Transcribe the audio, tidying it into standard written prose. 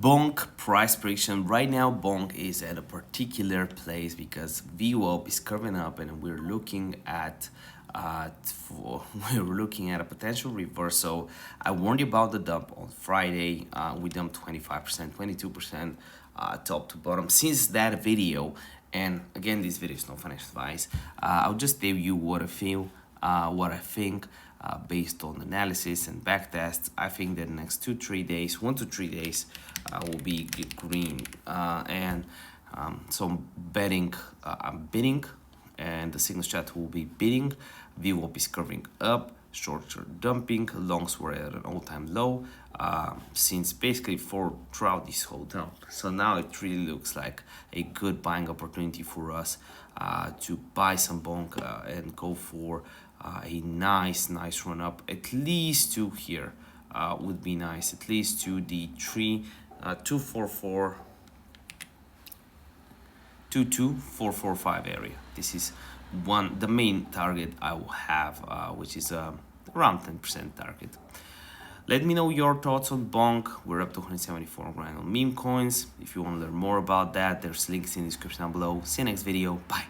Bonk price prediction. Right now, Bonk is at a particular place because VWAP is curving up, and we're looking at we're looking at a potential reversal. I warned you about the dump on Friday. We dumped 25%, 22% top to bottom since that video. And again, this video is no financial advice. I'll just tell you what I feel, what I think. Based on analysis and back tests, I think that the next 2-3 days, 1 to 3 days, will be green. So I'm betting, I'm bidding, and the signal chat will be bidding. VWAP is curving up, shorts are dumping, longs were at an all-time low since basically throughout this whole dump. So now it really looks like a good buying opportunity for us to buy some bonk and go for a nice run up, at least to here would be nice, at least to the 22445 area. This is the main target I will have, which is around 10% target. Let me know your thoughts on Bonk. We're up to 174 grand on meme coins. If you want to learn more about that, there's links in the description down below. See you next video. Bye.